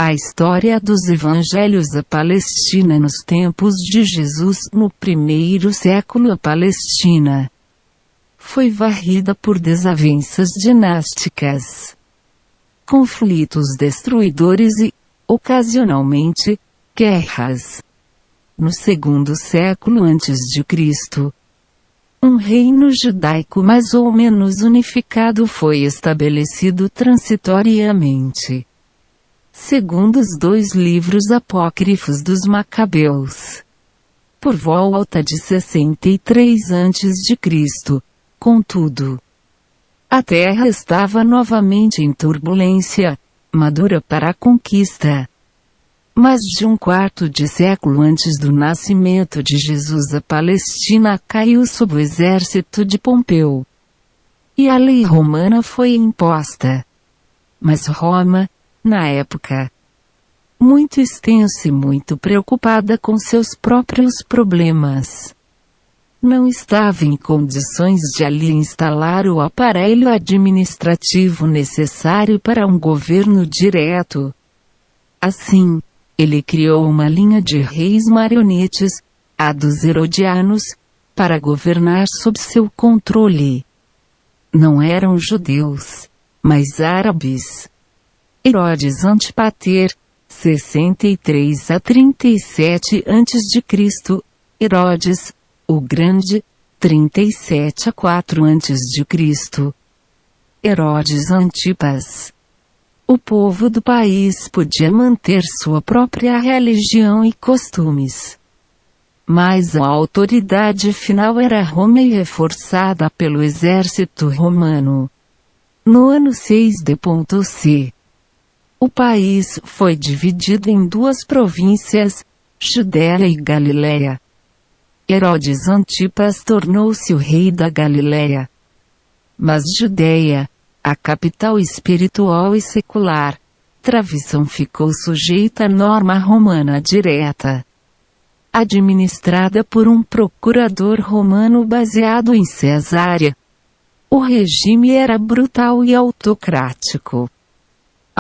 A história dos evangelhos da Palestina nos tempos de Jesus. No primeiro século, a Palestina foi varrida por desavenças dinásticas, conflitos destruidores e, ocasionalmente, guerras. No segundo século a.C., um reino judaico mais ou menos unificado foi estabelecido transitoriamente, segundo os dois livros apócrifos dos Macabeus. Por volta de 63 a.C., contudo, a terra estava novamente em turbulência, madura para a conquista. Mais de um quarto de século antes do nascimento de Jesus, a Palestina caiu sob o exército de Pompeu, e a lei romana foi imposta. Mas Roma, na época, muito extensa e muito preocupada com seus próprios problemas, não estava em condições de ali instalar o aparelho administrativo necessário para um governo direto. Assim, ele criou uma linha de reis marionetes, a dos Herodianos, para governar sob seu controle. Não eram judeus, mas árabes. Herodes Antipater, 63 a 37 a.C., Herodes, o Grande, 37 a 4 a.C., Herodes Antipas. O povo do país podia manter sua própria religião e costumes, mas a autoridade final era Roma e reforçada pelo exército romano. No ano 6 d.C., o país foi dividido em duas províncias, Judéia e Galiléia. Herodes Antipas tornou-se o rei da Galiléia. Mas Judéia, a capital espiritual e secular, tradição, ficou sujeita à norma romana direta, administrada por um procurador romano baseado em Cesária. O regime era brutal e autocrático.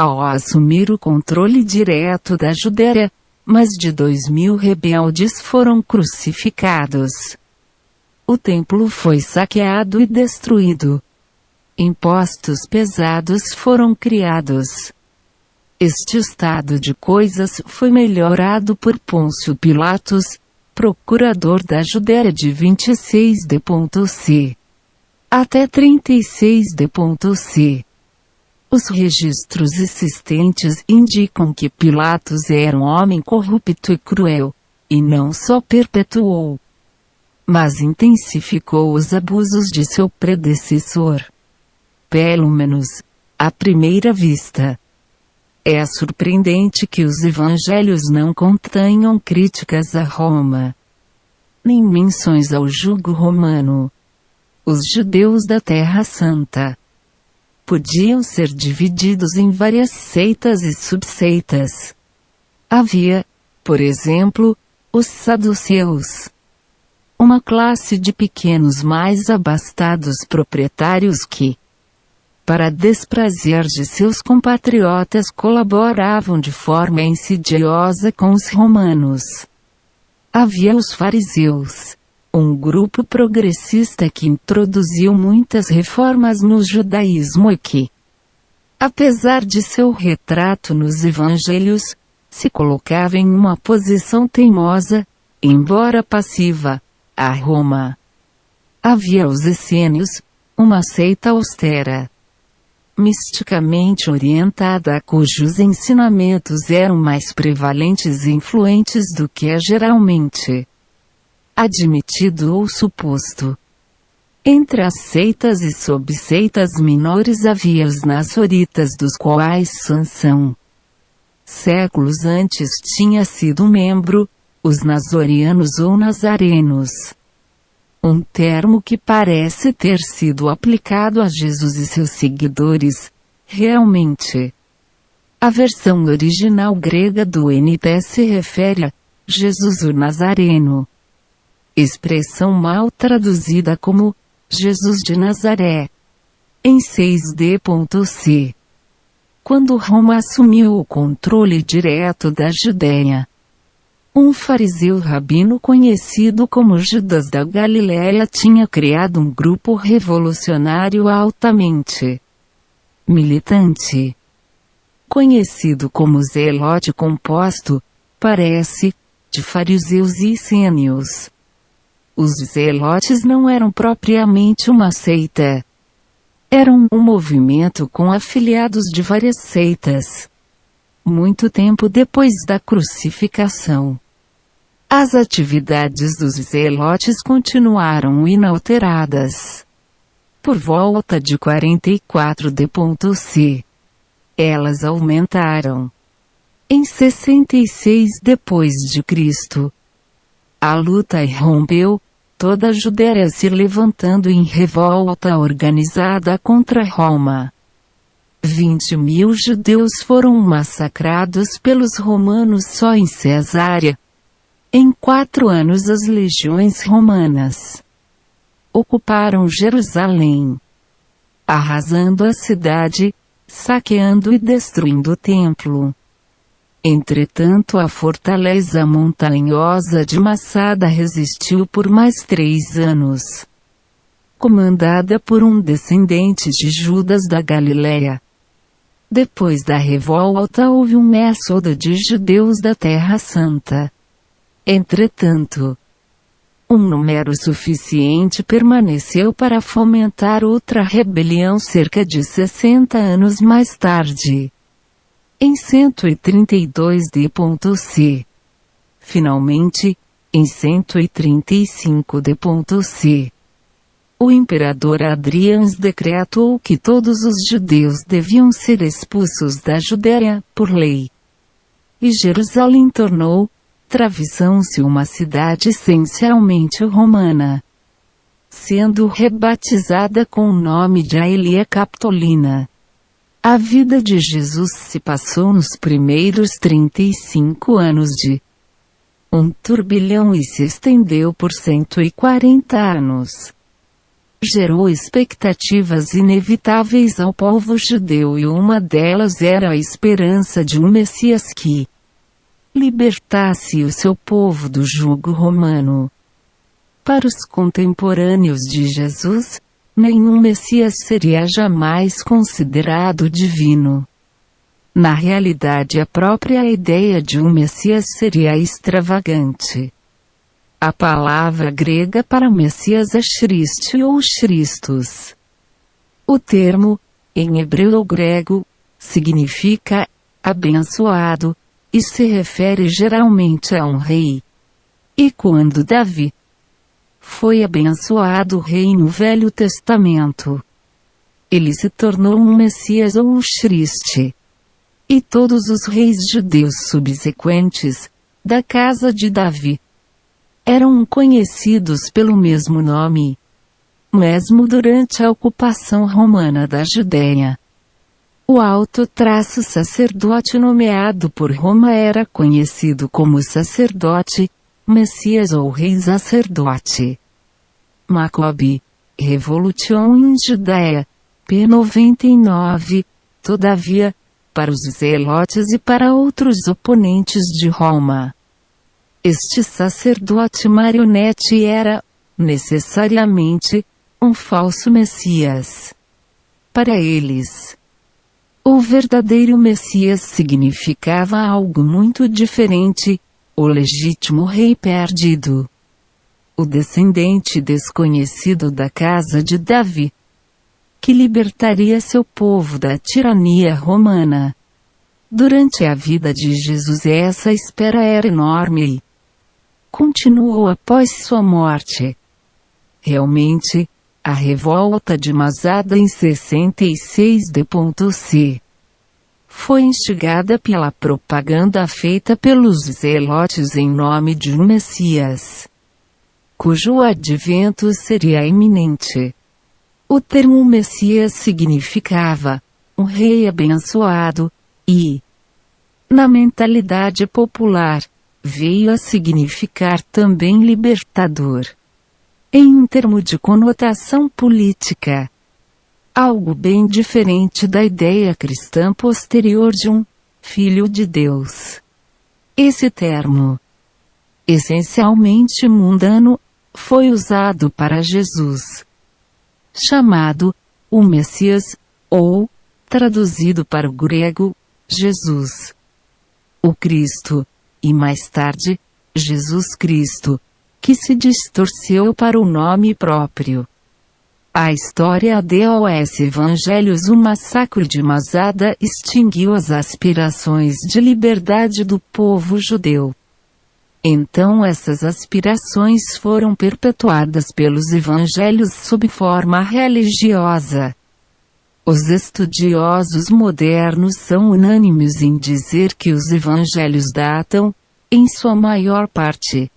Ao assumir o controle direto da Judéia, mais de 2.000 rebeldes foram crucificados. O templo foi saqueado e destruído. Impostos pesados foram criados. Este estado de coisas foi melhorado por Pôncio Pilatos, procurador da Judéia de 26 d.C. até 36 d.C. Os registros existentes indicam que Pilatos era um homem corrupto e cruel, e não só perpetuou, mas intensificou os abusos de seu predecessor. Pelo menos, à primeira vista. É surpreendente que os evangelhos não contenham críticas a Roma, nem menções ao jugo romano. Os judeus da Terra Santa podiam ser divididos em várias seitas e subseitas. Havia, por exemplo, os saduceus, uma classe de pequenos mais abastados proprietários que, para desprazer de seus compatriotas, colaboravam de forma insidiosa com os romanos. Havia os fariseus, um grupo progressista que introduziu muitas reformas no judaísmo e que, apesar de seu retrato nos evangelhos, se colocava em uma posição teimosa, embora passiva, a Roma. Havia os essênios, uma seita austera, misticamente orientada, cujos ensinamentos eram mais prevalentes e influentes do que é geralmente admitido ou suposto. Entre as seitas e subseitas menores havia os nazoritas, dos quais Sansão, séculos antes, tinha sido membro, os nazorianos ou nazarenos, um termo que parece ter sido aplicado a Jesus e seus seguidores. Realmente, a versão original grega do NT se refere a Jesus o Nazareno, expressão mal traduzida como Jesus de Nazaré, em 6d.c. quando Roma assumiu o controle direto da Judéia. Um fariseu rabino conhecido como Judas da Galileia tinha criado um grupo revolucionário altamente militante, conhecido como Zelote Composto, parece, de fariseus e essênios. Os zelotes não eram propriamente uma seita. Eram um movimento com afiliados de várias seitas. Muito tempo depois da crucificação, as atividades dos zelotes continuaram inalteradas. Por volta de 44 d.C., elas aumentaram. Em 66 d.C., a luta irrompeu, toda a Judéia se levantando em revolta organizada contra Roma. 20.000 judeus foram massacrados pelos romanos só em Cesárea. Em 4 anos as legiões romanas ocuparam Jerusalém, arrasando a cidade, saqueando e destruindo o templo. Entretanto, a fortaleza montanhosa de Massada resistiu por mais 3 anos. Comandada por um descendente de Judas da Galileia. Depois da revolta houve um êxodo de judeus da Terra Santa. Entretanto, um número suficiente permaneceu para fomentar outra rebelião cerca de 60 anos mais tarde. Em 132 d.C. Finalmente, em 135 d.C., o imperador Hadriano decretou que todos os judeus deviam ser expulsos da Judéia, por lei. E Jerusalém tornou-se uma cidade essencialmente romana, sendo rebatizada com o nome de Aelia Capitolina. A vida de Jesus se passou nos primeiros 35 anos de um turbilhão e se estendeu por 140 anos. Gerou expectativas inevitáveis ao povo judeu e uma delas era a esperança de um Messias que libertasse o seu povo do jugo romano. Para os contemporâneos de Jesus, nenhum Messias seria jamais considerado divino. Na realidade, a própria ideia de um Messias seria extravagante. A palavra grega para Messias é Christ ou Christos. O termo, em hebreu ou grego, significa abençoado, e se refere geralmente a um rei. E quando Davi foi abençoado rei no Velho Testamento, ele se tornou um Messias ou um Cristo. E todos os reis judeus subsequentes, da casa de Davi, eram conhecidos pelo mesmo nome. Mesmo durante a ocupação romana da Judéia, o sacerdote nomeado por Roma era conhecido como sacerdote, Messias ou rei sacerdote. Maccabi, Revolution in Judéia, p. 99, todavia, para os zelotes e para outros oponentes de Roma, este sacerdote marionete era, necessariamente, um falso Messias. Para eles, o verdadeiro Messias significava algo muito diferente, o legítimo rei perdido, o descendente desconhecido da casa de Davi, que libertaria seu povo da tirania romana. Durante a vida de Jesus essa espera era enorme e continuou após sua morte. Realmente, a revolta de Masada em 66 d.C. foi instigada pela propaganda feita pelos zelotes em nome de um Messias, cujo advento seria iminente. O termo Messias significava um rei abençoado, e, na mentalidade popular, veio a significar também libertador. Em um termo de conotação política, algo bem diferente da ideia cristã posterior de um Filho de Deus. Esse termo, essencialmente mundano, foi usado para Jesus, chamado o Messias, ou, traduzido para o grego, Jesus, o Cristo, e mais tarde, Jesus Cristo, que se distorceu para o nome próprio. A história dos Evangelhos. O massacre de Masada extinguiu as aspirações de liberdade do povo judeu. Então essas aspirações foram perpetuadas pelos evangelhos sob forma religiosa. Os estudiosos modernos são unânimes em dizer que os evangelhos datam, em sua maior parte,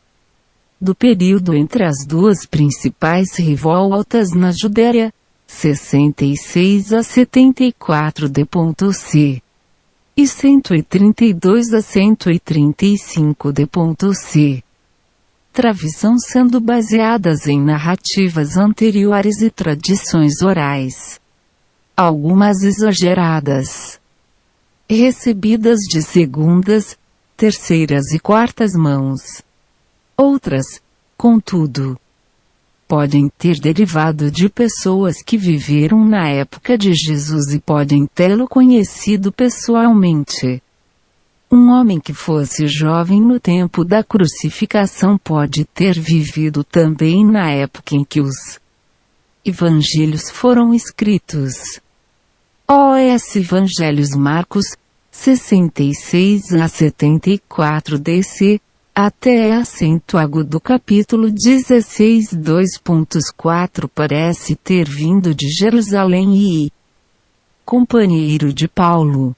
do período entre as duas principais revoltas na Judéia, 66 a 74 d.C. e 132 a 135 d.C. Tradição sendo baseadas em narrativas anteriores e tradições orais, algumas exageradas, recebidas de segundas, terceiras e quartas mãos. Outras, contudo, podem ter derivado de pessoas que viveram na época de Jesus e podem tê-lo conhecido pessoalmente. Um homem que fosse jovem no tempo da crucificação pode ter vivido também na época em que os evangelhos foram escritos. Os Evangelhos Marcos, 66 a 74 DC, até acento agudo capítulo 16 2.4 parece ter vindo de Jerusalém e companheiro de Paulo.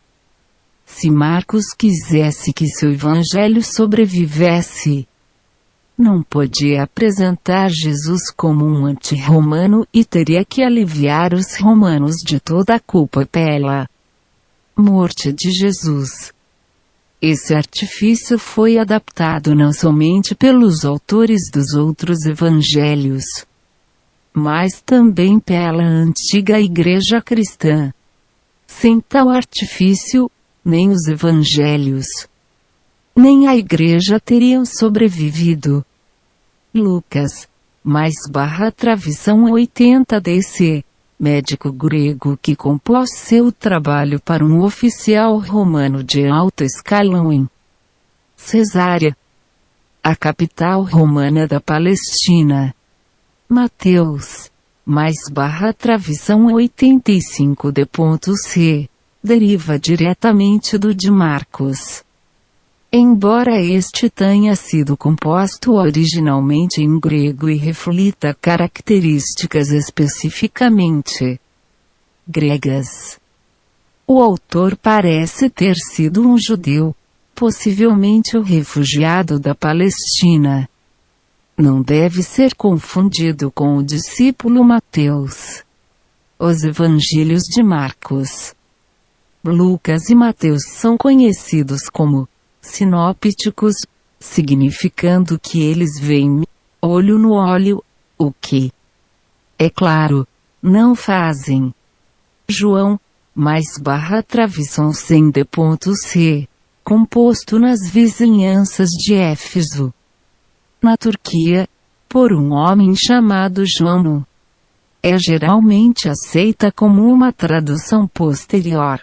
Se Marcos quisesse que seu evangelho sobrevivesse, não podia apresentar Jesus como um anti-romano e teria que aliviar os romanos de toda a culpa pela morte de Jesus. Esse artifício foi adaptado não somente pelos autores dos outros evangelhos, mas também pela antiga igreja cristã. Sem tal artifício, nem os evangelhos, nem a igreja teriam sobrevivido. Lucas, /tradição 80 DC, médico grego que compôs seu trabalho para um oficial romano de alto escalão em Cesárea, a capital romana da Palestina. Mateus, /tradição 85 d.C, deriva diretamente do de Marcos. Embora este tenha sido composto originalmente em grego e reflita características especificamente gregas, o autor parece ter sido um judeu, possivelmente o refugiado da Palestina. Não deve ser confundido com o discípulo Mateus. Os Evangelhos de Marcos, Lucas e Mateus são conhecidos como sinópticos, significando que eles veem olho no olho, o que, é claro, não fazem. João, /tradição 100 d.C, composto nas vizinhanças de Éfeso, na Turquia, por um homem chamado João, é geralmente aceita como uma tradução posterior.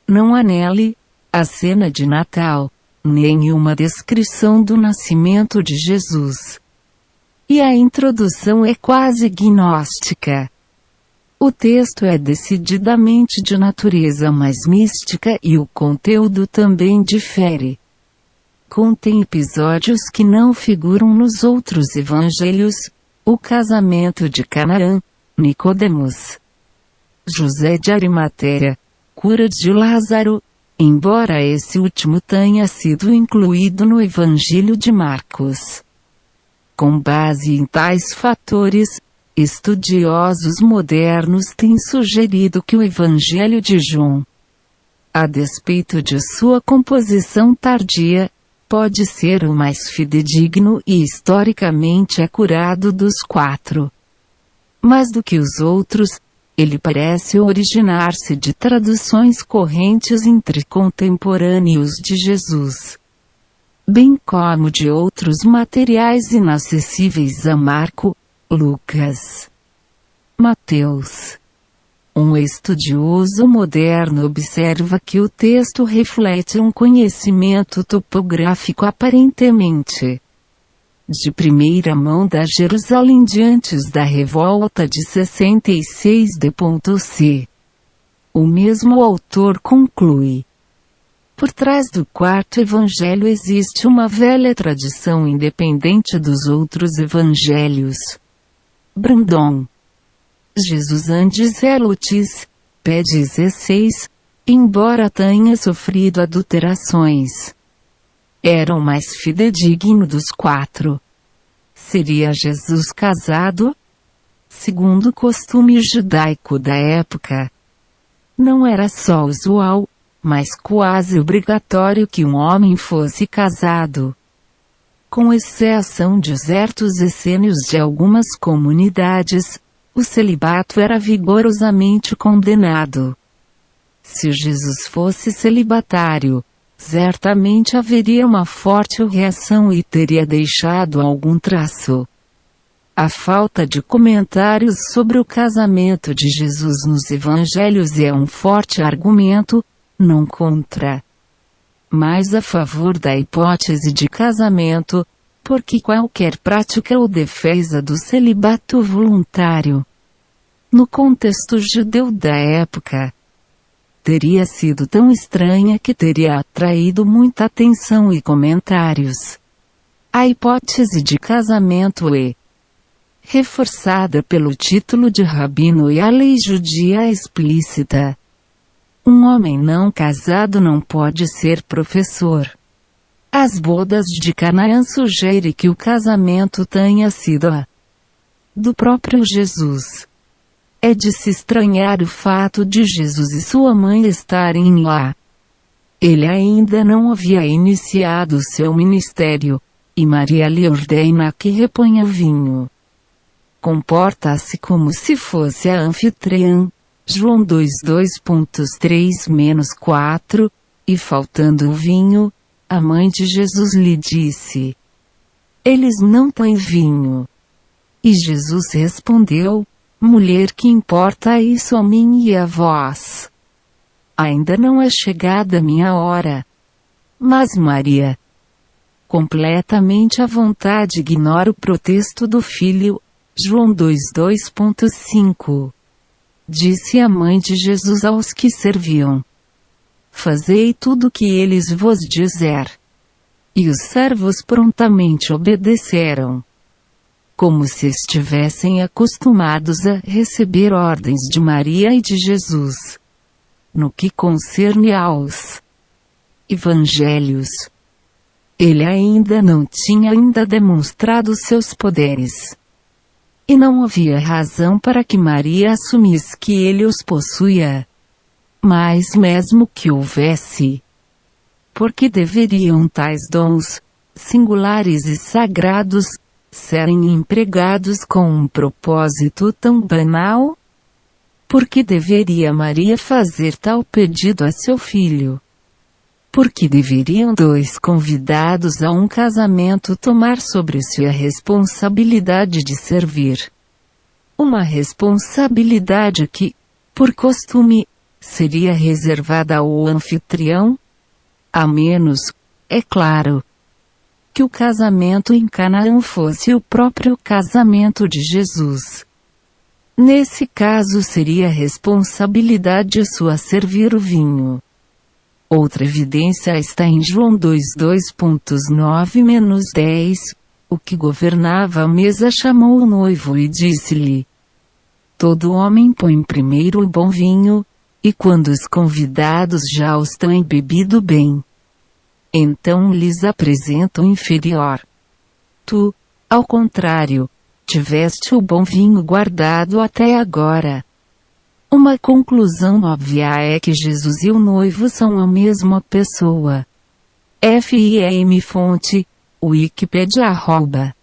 Não há nele a cena de Natal, nenhuma descrição do nascimento de Jesus. E a introdução é quase gnóstica. O texto é decididamente de natureza mais mística e o conteúdo também difere. Contém episódios que não figuram nos outros evangelhos: o casamento de Canaã, Nicodemos, José de Arimateia, cura de Lázaro, embora esse último tenha sido incluído no Evangelho de Marcos. Com base em tais fatores, estudiosos modernos têm sugerido que o Evangelho de João, a despeito de sua composição tardia, pode ser o mais fidedigno e historicamente acurado dos quatro. Mais do que os outros, Ele parece originar-se de traduções correntes entre contemporâneos de Jesus, bem como de outros materiais inacessíveis a Marco, Lucas, Mateus. Um estudioso moderno observa que o texto reflete um conhecimento topográfico aparentemente de primeira mão da Jerusalém antes da revolta de 66 d.C. O mesmo autor conclui: por trás do quarto evangelho existe uma velha tradição independente dos outros evangelhos. Brandon. Jesus antes Elutis, p. 16, embora tenha sofrido adulterações, era o mais fidedigno dos quatro. Seria Jesus casado? Segundo o costume judaico da época, não era só usual, mas quase obrigatório que um homem fosse casado. Com exceção de certos essênios de algumas comunidades, o celibato era vigorosamente condenado. Se Jesus fosse celibatário, certamente haveria uma forte reação e teria deixado algum traço. A falta de comentários sobre o casamento de Jesus nos evangelhos é um forte argumento, não contra, mas a favor da hipótese de casamento, porque qualquer prática ou defesa do celibato voluntário, no contexto judeu da época, teria sido tão estranha que teria atraído muita atenção e comentários. A hipótese de casamento é reforçada pelo título de rabino e a lei judia explícita. Um homem não casado não pode ser professor. As bodas de Canaã sugerem que o casamento tenha sido do próprio Jesus. É de se estranhar o fato de Jesus e sua mãe estarem lá. Ele ainda não havia iniciado seu ministério, e Maria lhe ordena que reponha vinho. Comporta-se como se fosse a anfitriã, João 2:2.3-4, e faltando o vinho, a mãe de Jesus lhe disse: eles não têm vinho. E Jesus respondeu: mulher, que importa isso a mim e a vós? Ainda não é chegada a minha hora. Mas Maria, completamente à vontade, ignora o protesto do filho, João 2:2.5. Disse a mãe de Jesus aos que serviam: fazei tudo o que eles vos disser. E os servos prontamente obedeceram, como se estivessem acostumados a receber ordens de Maria e de Jesus. No que concerne aos evangelhos, ele ainda não tinha demonstrado seus poderes. E não havia razão para que Maria assumisse que ele os possuía. Mas mesmo que houvesse, por que deveriam tais dons, singulares e sagrados, serem empregados com um propósito tão banal? Por que deveria Maria fazer tal pedido a seu filho? Por que deveriam dois convidados a um casamento tomar sobre si a responsabilidade de servir? Uma responsabilidade que, por costume, seria reservada ao anfitrião? A menos, é claro, que o casamento em Canaã fosse o próprio casamento de Jesus. Nesse caso seria responsabilidade sua servir o vinho. Outra evidência está em João 2:2.9-10, o que governava a mesa chamou o noivo e disse-lhe: todo homem põe primeiro o bom vinho, e quando os convidados já os têm bebido bem, então lhes apresenta o inferior. Tu, ao contrário, tiveste o bom vinho guardado até agora. Uma conclusão óbvia é que Jesus e o noivo são a mesma pessoa. FIM Fonte, Wikipedia @